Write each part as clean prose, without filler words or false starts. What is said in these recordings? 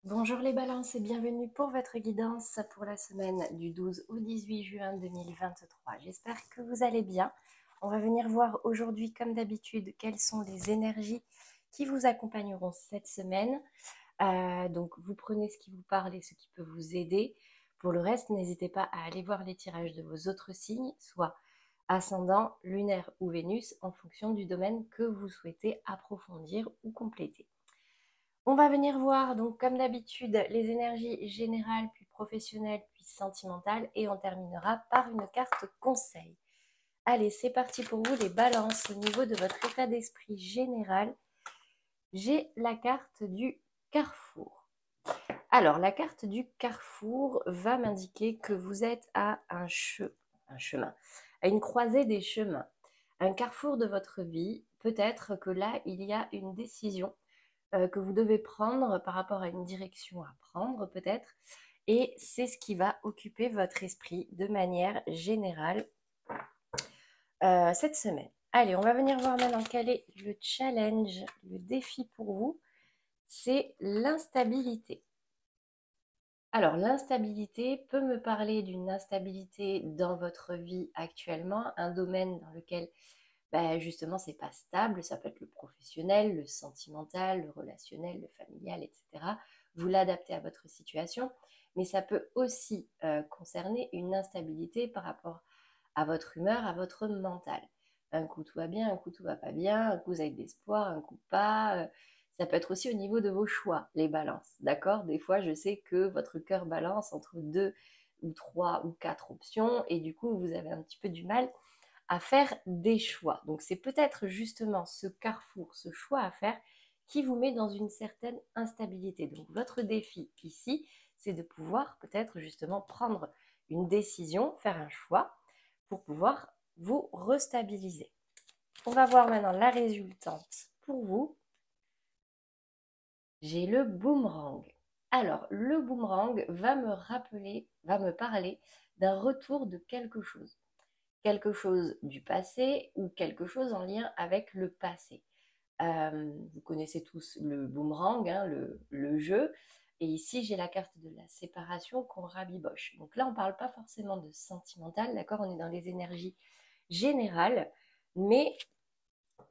Bonjour les balances et bienvenue pour votre guidance pour la semaine du 12 au 18 juin 2023. J'espère que vous allez bien. On va venir voir aujourd'hui, comme d'habitude, quelles sont les énergies qui vous accompagneront cette semaine. Donc, vous prenez ce qui vous parle et ce qui peut vous aider. Pour le reste, n'hésitez pas à aller voir les tirages de vos autres signes, soit ascendant, lunaire ou Vénus, en fonction du domaine que vous souhaitez approfondir ou compléter. On va venir voir, donc comme d'habitude, les énergies générales, puis professionnelles, puis sentimentales, et on terminera par une carte conseil. Allez, c'est parti pour vous les balances. Au niveau de votre état d'esprit général, j'ai la carte du carrefour. Alors, la carte du carrefour va m'indiquer que vous êtes à un chemin, à une croisée des chemins, un carrefour de votre vie. Peut-être que là, il y a une décision que vous devez prendre par rapport à une direction à prendre peut-être. Et c'est ce qui va occuper votre esprit de manière générale cette semaine. Allez, on va venir voir maintenant quel est le challenge, le défi pour vous. C'est l'instabilité. Alors, l'instabilité peut me parler d'une instabilité dans votre vie actuellement, un domaine dans lequel justement c'est pas stable, ça peut être le professionnel, le sentimental, le relationnel, le familial, etc. Vous l'adaptez à votre situation, mais ça peut aussi concerner une instabilité par rapport à votre humeur, à votre mental. Un coup tout va bien, un coup tout va pas bien, un coup vous avez de l'espoir, un coup pas. Ça peut être aussi au niveau de vos choix, les balances, d'accord? Des fois, je sais que votre cœur balance entre deux ou trois ou quatre options et du coup, vous avez un petit peu du mal à faire des choix. Donc c'est peut-être justement ce carrefour, ce choix à faire qui vous met dans une certaine instabilité. Donc votre défi ici, c'est de pouvoir peut-être justement prendre une décision, faire un choix pour pouvoir vous restabiliser. On va voir maintenant la résultante pour vous. J'ai le boomerang. Alors, le boomerang va me rappeler, va me parler d'un retour de quelque chose du passé ou quelque chose en lien avec le passé. Vous connaissez tous le boomerang, hein, le jeu. Et ici, j'ai la carte de la séparation qu'on rabiboche. Donc là, on ne parle pas forcément de sentimental, d'accord? On est dans les énergies générales, mais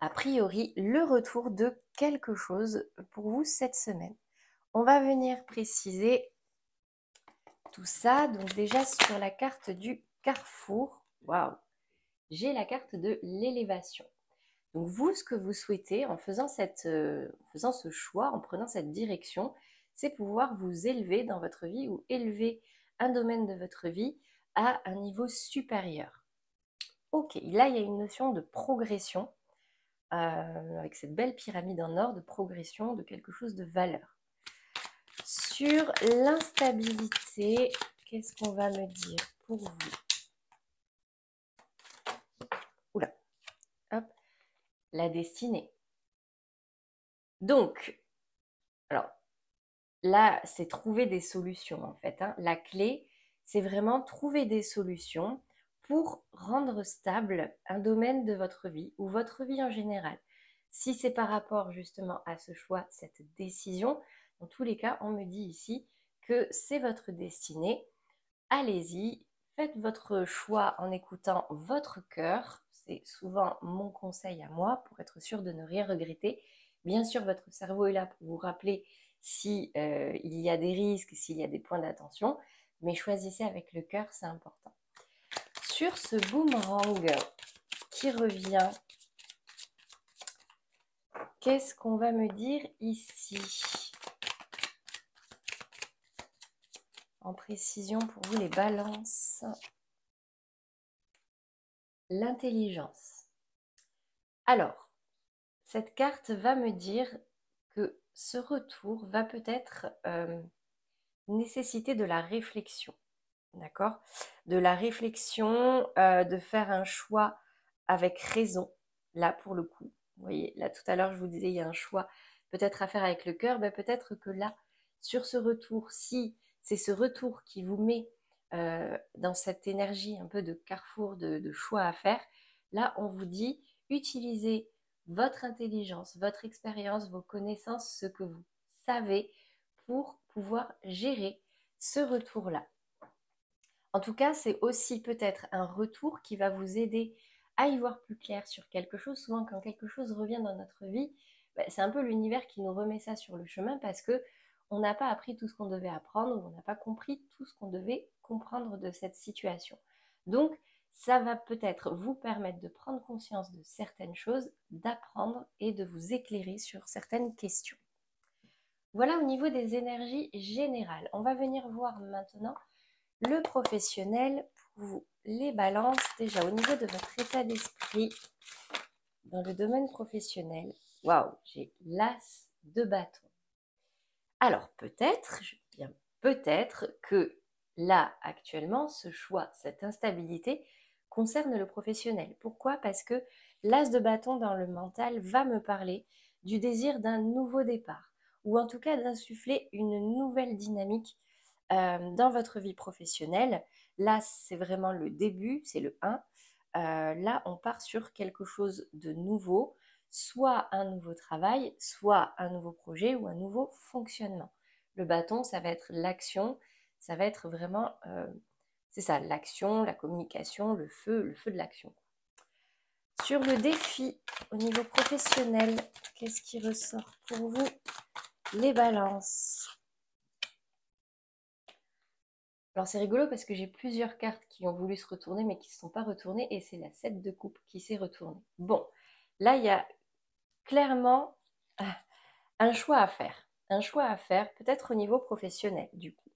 a priori, le retour de quelque chose pour vous cette semaine. On va venir préciser tout ça. Donc déjà, sur la carte du carrefour, waouh, j'ai la carte de l'élévation. Donc vous, ce que vous souhaitez en faisant ce choix, en prenant cette direction, c'est pouvoir vous élever dans votre vie ou élever un domaine de votre vie à un niveau supérieur. Ok, là il y a une notion de progression, avec cette belle pyramide en or de progression de quelque chose de valeur. Sur l'instabilité, qu'est-ce qu'on va me dire pour vous? Oula, hop, la destinée. Donc, alors, là, c'est trouver des solutions en fait, hein. La clé, c'est vraiment trouver des solutions pour rendre stable un domaine de votre vie ou votre vie en général. Si c'est par rapport justement à ce choix, cette décision, dans tous les cas, on me dit ici que c'est votre destinée. Allez-y, faites votre choix en écoutant votre cœur. C'est souvent mon conseil à moi pour être sûr de ne rien regretter. Bien sûr, votre cerveau est là pour vous rappeler si il y a des risques, s'il y a des points d'attention, mais choisissez avec le cœur, c'est important. Sur ce boomerang qui revient, qu'est-ce qu'on va me dire ici? En précision pour vous les balances. L'intelligence. Alors, cette carte va me dire que ce retour va peut-être nécessiter de la réflexion, d'accord? De la réflexion, de faire un choix avec raison, là pour le coup. Vous voyez, là tout à l'heure je vous disais il y a un choix peut-être à faire avec le cœur, peut-être que là, sur ce retour, si c'est ce retour qui vous met dans cette énergie un peu de carrefour, de choix à faire, là on vous dit utilisez votre intelligence, votre expérience, vos connaissances, ce que vous savez pour pouvoir gérer ce retour-là. En tout cas, c'est aussi peut-être un retour qui va vous aider à y voir plus clair sur quelque chose. Souvent, quand quelque chose revient dans notre vie, c'est un peu l'univers qui nous remet ça sur le chemin parce que on n'a pas appris tout ce qu'on devait apprendre ou on n'a pas compris tout ce qu'on devait comprendre de cette situation. Donc, ça va peut-être vous permettre de prendre conscience de certaines choses, d'apprendre et de vous éclairer sur certaines questions. Voilà au niveau des énergies générales. On va venir voir maintenant le professionnel pour vous. Les balances, déjà au niveau de votre état d'esprit, dans le domaine professionnel, waouh, j'ai l'as de bâton. Alors peut-être, je dis bien peut-être que là, actuellement, ce choix, cette instabilité concerne le professionnel. Pourquoi? Parce que l'as de bâton dans le mental va me parler du désir d'un nouveau départ, ou en tout cas d'insuffler une nouvelle dynamique dans votre vie professionnelle. Là, c'est vraiment le début, c'est le 1. Là, on part sur quelque chose de nouveau, soit un nouveau travail, soit un nouveau projet ou un nouveau fonctionnement. Le bâton, ça va être l'action, ça va être vraiment, c'est ça, l'action, la communication, le feu de l'action. Sur le défi au niveau professionnel, qu'est-ce qui ressort pour vous? Les balances. Alors c'est rigolo parce que j'ai plusieurs cartes qui ont voulu se retourner mais qui ne se sont pas retournées et c'est la 7 de coupe qui s'est retournée. Bon, là il y a clairement un choix à faire. Un choix à faire peut-être au niveau professionnel du coup.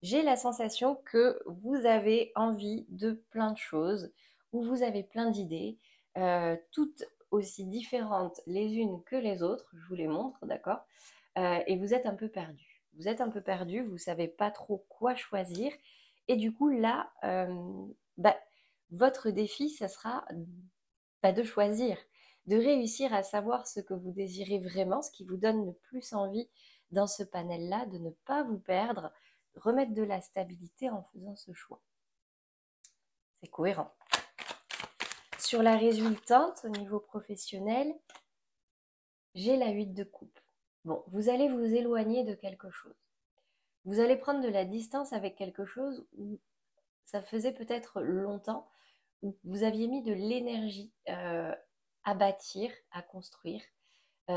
J'ai la sensation que vous avez envie de plein de choses ou vous avez plein d'idées, toutes aussi différentes les unes que les autres, je vous les montre, d'accord, et vous êtes un peu perdu. Vous êtes un peu perdu, vous ne savez pas trop quoi choisir. Et du coup, là, votre défi, ça sera de choisir, de réussir à savoir ce que vous désirez vraiment, ce qui vous donne le plus envie dans ce panel-là, de ne pas vous perdre, remettre de la stabilité en faisant ce choix. C'est cohérent. Sur la résultante, au niveau professionnel, j'ai la 8 de coupe. Bon, vous allez vous éloigner de quelque chose. Vous allez prendre de la distance avec quelque chose où ça faisait peut-être longtemps, où vous aviez mis de l'énergie à bâtir, à construire.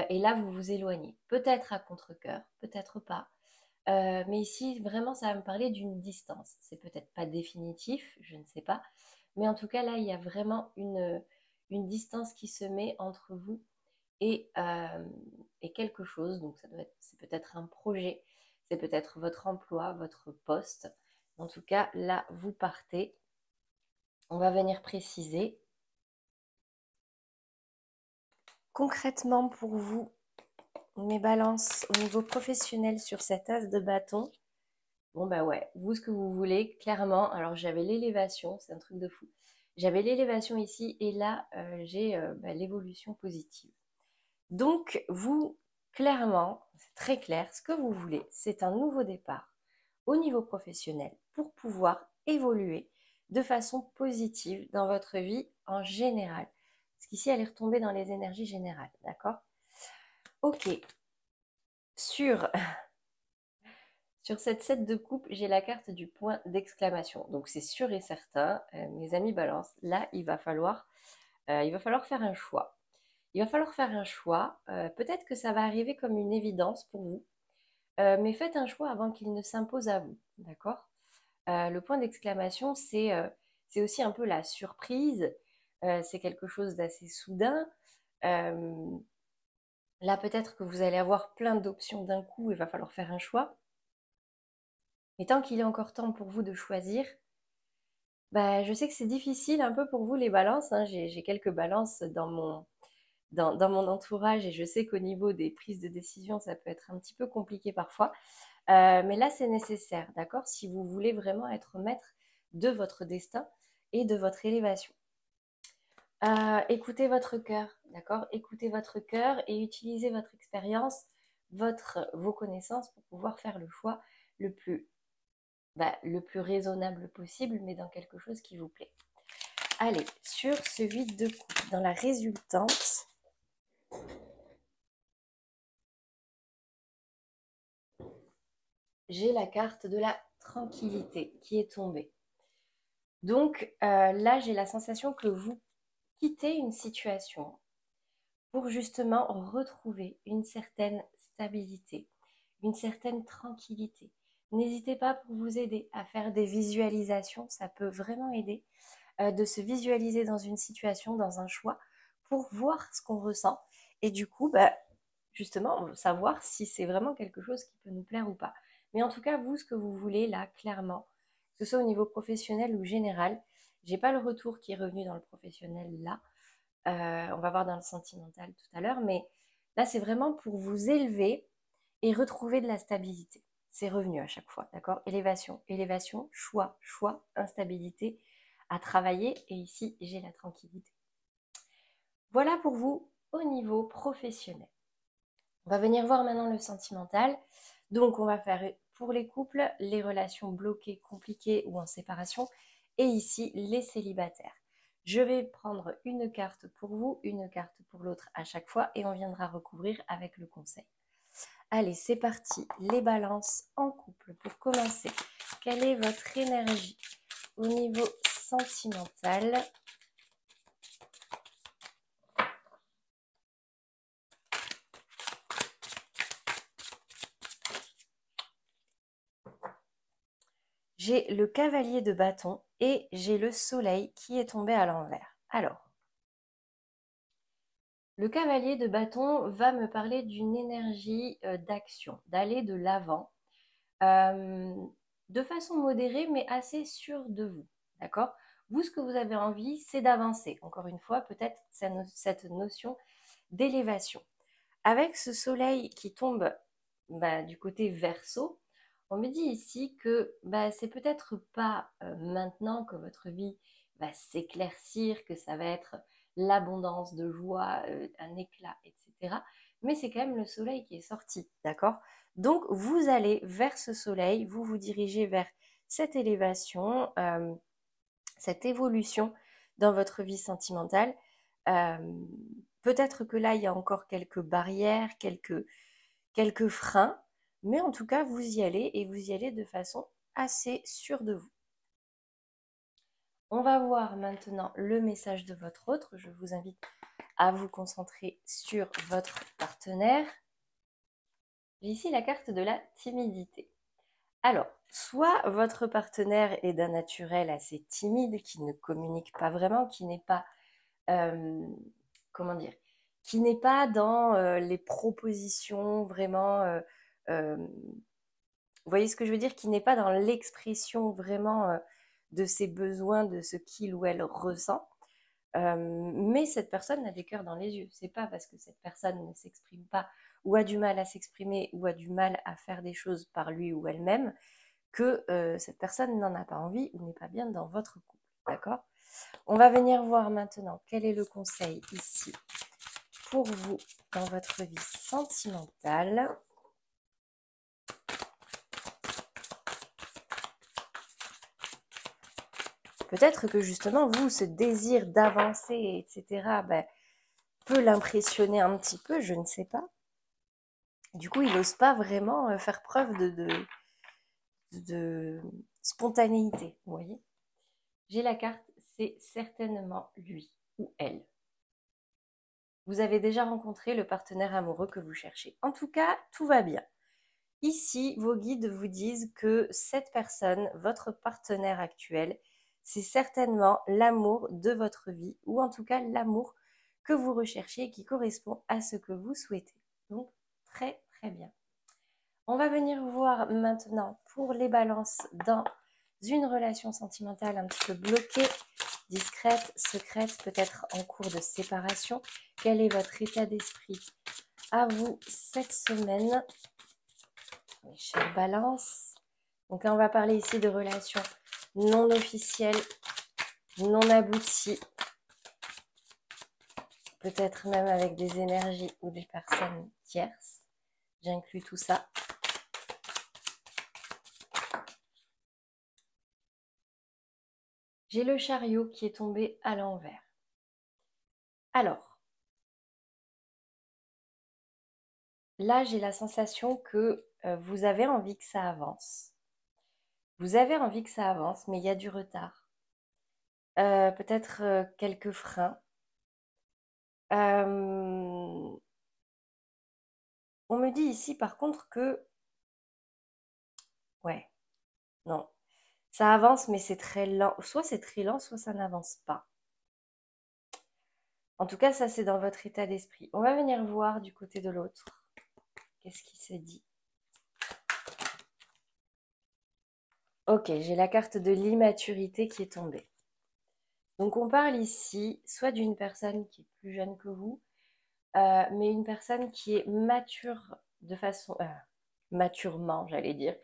Et là, vous vous éloignez. Peut-être à contre-cœur, peut-être pas. Mais ici, vraiment, ça va me parler d'une distance. C'est peut-être pas définitif, je ne sais pas. Mais en tout cas, là, il y a vraiment une distance qui se met entre vous et quelque chose. Donc, c'est peut-être un projet, c'est peut-être votre emploi, votre poste. En tout cas, là, vous partez. On va venir préciser. Concrètement, pour vous, mes balances au niveau professionnel sur cet as de bâton, bon bah ouais, vous ce que vous voulez, clairement. Alors j'avais l'élévation, c'est un truc de fou. J'avais l'élévation ici et là j'ai l'évolution positive. Donc vous, clairement, c'est très clair, ce que vous voulez, c'est un nouveau départ au niveau professionnel pour pouvoir évoluer de façon positive dans votre vie en général. Parce qu'ici, elle est retombée dans les énergies générales, d'accord? Ok. Sur cette 7 de coupe, j'ai la carte du point d'exclamation. Donc c'est sûr et certain, mes amis balance, là, il va falloir faire un choix. Il va falloir faire un choix. Peut-être que ça va arriver comme une évidence pour vous, mais faites un choix avant qu'il ne s'impose à vous, d'accord? Le point d'exclamation, c'est aussi un peu la surprise. C'est quelque chose d'assez soudain. Là, peut-être que vous allez avoir plein d'options d'un coup, il va falloir faire un choix. Mais tant qu'il est encore temps pour vous de choisir, je sais que c'est difficile un peu pour vous les balances, hein. J'ai quelques balances dans mon entourage et je sais qu'au niveau des prises de décision, ça peut être un petit peu compliqué parfois. Mais là, c'est nécessaire, d'accord? Si vous voulez vraiment être maître de votre destin et de votre élévation. Écoutez votre cœur, d'accord? Écoutez votre cœur et utilisez votre expérience, vos connaissances pour pouvoir faire le choix le plus raisonnable possible, mais dans quelque chose qui vous plaît. Allez, sur ce 8 de coupe, dans la résultante, j'ai la carte de la tranquillité qui est tombée. Donc là, j'ai la sensation que vous quittez une situation pour justement retrouver une certaine stabilité, une certaine tranquillité. N'hésitez pas pour vous aider à faire des visualisations, ça peut vraiment aider de se visualiser dans une situation, dans un choix, pour voir ce qu'on ressent et du coup, justement, savoir si c'est vraiment quelque chose qui peut nous plaire ou pas. Mais en tout cas, vous, ce que vous voulez là, clairement, que ce soit au niveau professionnel ou général, j'ai pas le retour qui est revenu dans le professionnel là. On va voir dans le sentimental tout à l'heure, mais là, c'est vraiment pour vous élever et retrouver de la stabilité. C'est revenu à chaque fois, d'accord? Élévation, élévation, choix, choix, instabilité à travailler. Et ici, j'ai la tranquillité. Voilà pour vous au niveau professionnel. On va venir voir maintenant le sentimental. Donc, on va faire pour les couples, les relations bloquées, compliquées ou en séparation. Et ici, les célibataires. Je vais prendre une carte pour vous, une carte pour l'autre à chaque fois et on viendra recouvrir avec le conseil. Allez, c'est parti. Les balances en couple. Pour commencer, quelle est votre énergie au niveau sentimental? J'ai le cavalier de bâton et j'ai le soleil qui est tombé à l'envers. Alors, le cavalier de bâton va me parler d'une énergie d'action, d'aller de l'avant, euh, de façon modérée mais assez sûre de vous. D'accord? Vous, ce que vous avez envie, c'est d'avancer. Encore une fois, peut-être cette notion d'élévation. Avec ce soleil qui tombe du côté verso, on me dit ici que c'est peut-être pas maintenant que votre vie va s'éclaircir, que ça va être l'abondance de joie, un éclat, etc. Mais c'est quand même le soleil qui est sorti, d'accord? Donc vous allez vers ce soleil, vous vous dirigez vers cette élévation, cette évolution dans votre vie sentimentale. Euh, Peut-être que là, il y a encore quelques barrières, quelques freins, mais en tout cas, vous y allez et vous y allez de façon assez sûre de vous. On va voir maintenant le message de votre autre. Je vous invite à vous concentrer sur votre partenaire. J'ai ici la carte de la timidité. Alors, soit votre partenaire est d'un naturel assez timide, qui ne communique pas vraiment, qui n'est pas, comment dire, qui n'est pas dans les propositions vraiment, vous voyez ce que je veux dire, qui n'est pas dans l'expression vraiment de ses besoins, de ce qu'il ou elle ressent. Mais cette personne a des cœurs dans les yeux. C'est pas parce que cette personne ne s'exprime pas ou a du mal à s'exprimer ou a du mal à faire des choses par lui ou elle-même que cette personne n'en a pas envie ou n'est pas bien dans votre couple. D'accord? On va venir voir maintenant quel est le conseil ici pour vous dans votre vie sentimentale. Peut-être que justement, vous, ce désir d'avancer, etc., peut l'impressionner un petit peu, je ne sais pas. Du coup, il n'ose pas vraiment faire preuve de spontanéité, vous voyez. J'ai la carte, c'est certainement lui ou elle. Vous avez déjà rencontré le partenaire amoureux que vous cherchez. En tout cas, tout va bien. Ici, vos guides vous disent que cette personne, votre partenaire actuel, c'est certainement l'amour de votre vie, ou en tout cas l'amour que vous recherchez et qui correspond à ce que vous souhaitez. Donc, très très bien. On va venir voir maintenant pour les balances dans une relation sentimentale un petit peu bloquée, discrète, secrète, peut-être en cours de séparation. Quel est votre état d'esprit à vous cette semaine? Mes chères balances. Donc là, on va parler ici de relations non officielles, non abouties, peut-être même avec des énergies ou des personnes tierces. J'inclus tout ça. J'ai le chariot qui est tombé à l'envers. Alors, là, j'ai la sensation que vous avez envie que ça avance. Vous avez envie que ça avance, mais il y a du retard. Peut-être quelques freins. On me dit ici par contre que, ouais, non, ça avance, mais c'est très lent. Soit c'est très lent, soit ça n'avance pas. En tout cas, ça c'est dans votre état d'esprit. On va venir voir du côté de l'autre. Qu'est-ce qui se dit? Ok, j'ai la carte de l'immaturité qui est tombée. Donc on parle ici soit d'une personne qui est plus jeune que vous, mais une personne qui est mature de façon, maturement j'allais dire,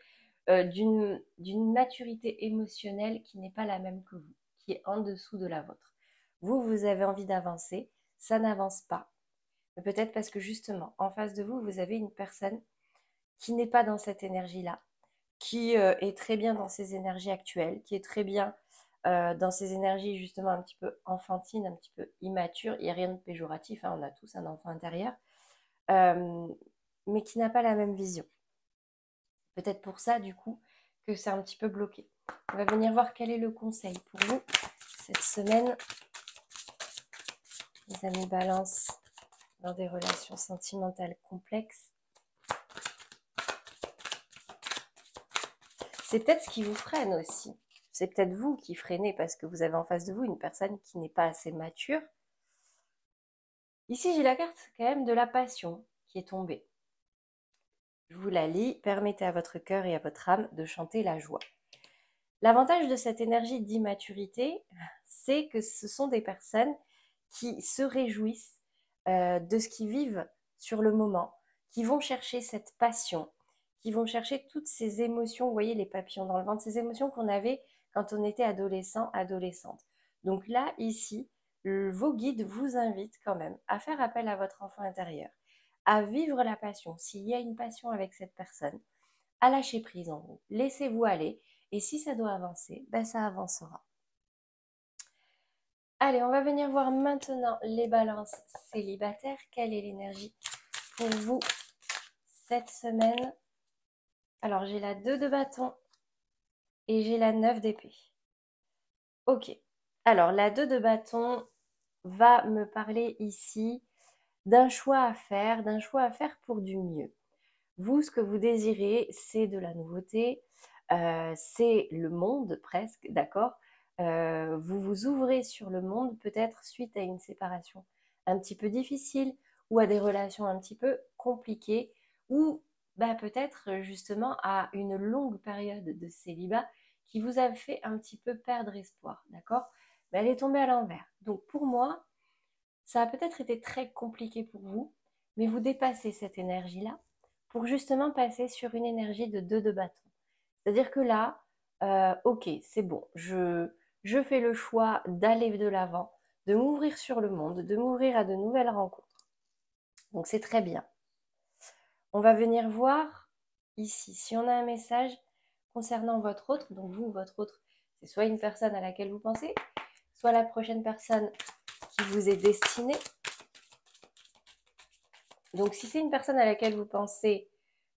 d'une maturité émotionnelle qui n'est pas la même que vous, qui est en dessous de la vôtre. Vous, vous avez envie d'avancer, ça n'avance pas. Peut-être parce que justement, en face de vous, vous avez une personne qui n'est pas dans cette énergie-là, qui est très bien dans ses énergies actuelles, qui est très bien dans ses énergies justement un petit peu enfantines, un petit peu immatures. Il n'y a rien de péjoratif, hein, on a tous un enfant intérieur, mais qui n'a pas la même vision. Peut-être pour ça, du coup, que c'est un petit peu bloqué. On va venir voir quel est le conseil pour vous cette semaine, les amis Balance, dans des relations sentimentales complexes. C'est peut-être ce qui vous freine aussi. C'est peut-être vous qui freinez parce que vous avez en face de vous une personne qui n'est pas assez mature. Ici, j'ai la carte quand même de la passion qui est tombée. Je vous la lis. Permettez à votre cœur et à votre âme de chanter la joie. L'avantage de cette énergie d'immaturité, c'est que ce sont des personnes qui se réjouissent de ce qu'ils vivent sur le moment, qui vont chercher cette passion, qui vont chercher toutes ces émotions, vous voyez les papillons dans le ventre, ces émotions qu'on avait quand on était adolescent, adolescente. Donc là, ici, vos guides vous invitent quand même à faire appel à votre enfant intérieur, à vivre la passion. S'il y a une passion avec cette personne, à lâcher prise en vous. Laissez-vous aller. Et si ça doit avancer, ben ça avancera. Allez, on va venir voir maintenant les balances célibataires. Quelle est l'énergie pour vous cette semaine? Alors, j'ai la 2 de bâton et j'ai la 9 d'épée. Ok. Alors, la 2 de bâton va me parler ici d'un choix à faire pour du mieux. Vous, ce que vous désirez, c'est de la nouveauté, c'est le monde presque, d'accord? Vous vous ouvrez sur le monde peut-être suite à une séparation un petit peu difficile ou à des relations un petit peu compliquées ou bah, peut-être justement à une longue période de célibat qui vous a fait un petit peu perdre espoir, d'accord? Mais elle est tombée à l'envers. Donc pour moi, ça a peut-être été très compliqué pour vous, mais vous dépassez cette énergie-là pour justement passer sur une énergie de 2 de bâton. C'est-à-dire que là, ok, c'est bon, je fais le choix d'aller de l'avant, de m'ouvrir sur le monde, de m'ouvrir à de nouvelles rencontres. Donc c'est très bien. On va venir voir ici, si on a un message concernant votre autre, donc vous, votre autre, c'est soit une personne à laquelle vous pensez, soit la prochaine personne qui vous est destinée. Donc si c'est une personne à laquelle vous pensez,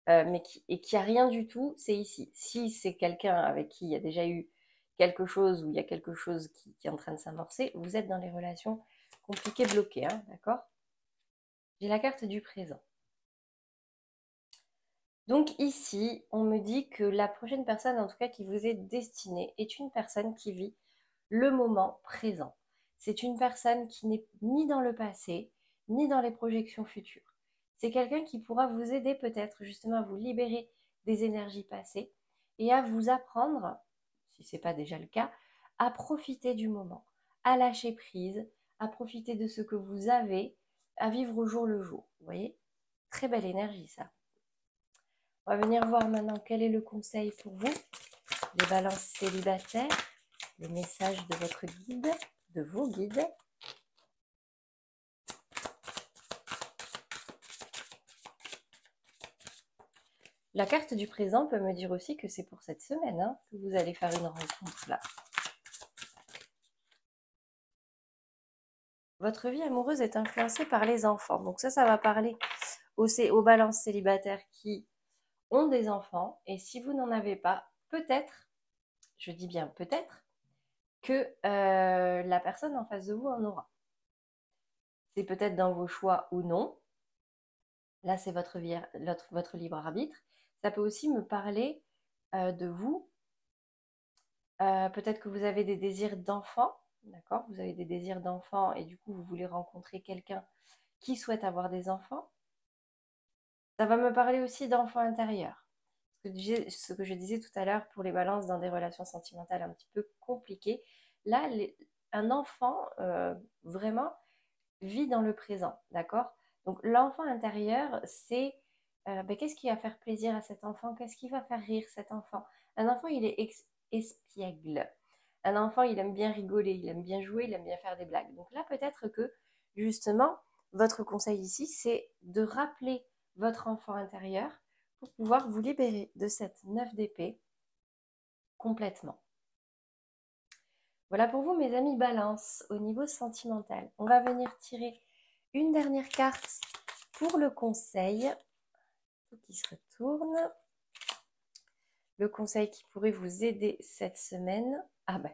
mais qui a rien du tout, c'est ici. Si c'est quelqu'un avec qui il y a déjà eu quelque chose ou il y a quelque chose qui est en train de s'amorcer, vous êtes dans les relations compliquées, bloquées, hein, d'accord? J'ai la carte du présent. Donc ici, on me dit que la prochaine personne, en tout cas qui vous est destinée, est une personne qui vit le moment présent. C'est une personne qui n'est ni dans le passé, ni dans les projections futures. C'est quelqu'un qui pourra vous aider peut-être justement à vous libérer des énergies passées et à vous apprendre, si ce n'est pas déjà le cas, à profiter du moment, à lâcher prise, à profiter de ce que vous avez, à vivre au jour le jour. Vous voyez? Très belle énergie ça. On va venir voir maintenant quel est le conseil pour vous, les balances célibataires, le message de votre guide, de vos guides. La carte du présent peut me dire aussi que c'est pour cette semaine hein, que vous allez faire une rencontre là. Votre vie amoureuse est influencée par les enfants. Donc ça va parler aux balances célibataires qui ont des enfants. Et si vous n'en avez pas, peut-être, je dis bien peut-être, que la personne en face de vous en aura. C'est peut-être dans vos choix ou non. Là, c'est votre libre arbitre. Ça peut aussi me parler de vous. Peut-être que vous avez des désirs d'enfant, d'accord? Vous avez des désirs d'enfant et du coup, vous voulez rencontrer quelqu'un qui souhaite avoir des enfants. Ça va me parler aussi d'enfant intérieur. Ce que je disais tout à l'heure pour les balances dans des relations sentimentales un petit peu compliquées. Là, un enfant, vraiment, vit dans le présent, d'accord? Donc l'enfant intérieur, c'est qu'est-ce qui va faire plaisir à cet enfant? Qu'est-ce qui va faire rire cet enfant? Un enfant, il est espiègle. Un enfant, il aime bien rigoler, il aime bien jouer, il aime bien faire des blagues. Donc là, peut-être que justement, votre conseil ici, c'est de rappeler votre enfant intérieur pour pouvoir vous libérer de cette 9 d'épée complètement. Voilà pour vous, mes amis Balance, au niveau sentimental. On va venir tirer une dernière carte pour le conseil. Tout qui se retourne. Le conseil qui pourrait vous aider cette semaine. Ah ben,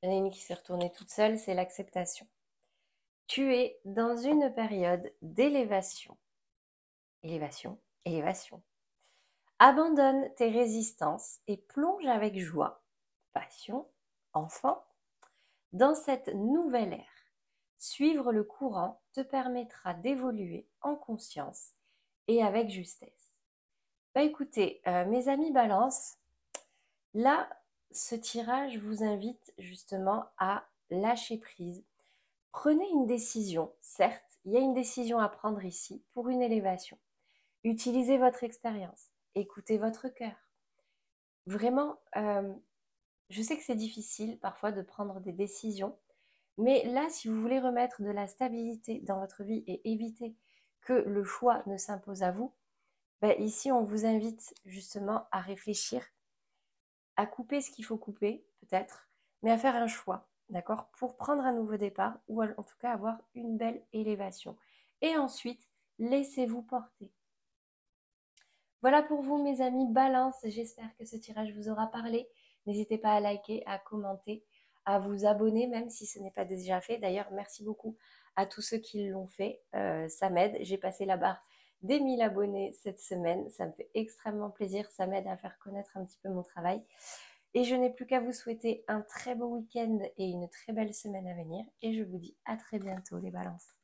il y en a une qui s'est retournée toute seule, c'est l'acceptation. Tu es dans une période d'élévation. Élévation, élévation. Abandonne tes résistances et plonge avec joie, passion, enfant, dans cette nouvelle ère. Suivre le courant te permettra d'évoluer en conscience et avec justesse. Bah écoutez, mes amis Balance, là, ce tirage vous invite justement à lâcher prise. Prenez une décision, certes, il y a une décision à prendre ici pour une élévation. Utilisez votre expérience, écoutez votre cœur. Vraiment, je sais que c'est difficile parfois de prendre des décisions, mais là, si vous voulez remettre de la stabilité dans votre vie et éviter que le choix ne s'impose à vous, ben ici, on vous invite justement à réfléchir, à couper ce qu'il faut couper, peut-être, mais à faire un choix, d'accord, pour prendre un nouveau départ ou en tout cas avoir une belle élévation. Et ensuite, laissez-vous porter. Voilà pour vous, mes amis Balance. J'espère que ce tirage vous aura parlé. N'hésitez pas à liker, à commenter, à vous abonner, même si ce n'est pas déjà fait. D'ailleurs, merci beaucoup à tous ceux qui l'ont fait. Ça m'aide. J'ai passé la barre des 1000 abonnés cette semaine. Ça me fait extrêmement plaisir. Ça m'aide à faire connaître un petit peu mon travail. Et je n'ai plus qu'à vous souhaiter un très beau week-end et une très belle semaine à venir. Et je vous dis à très bientôt, les balances.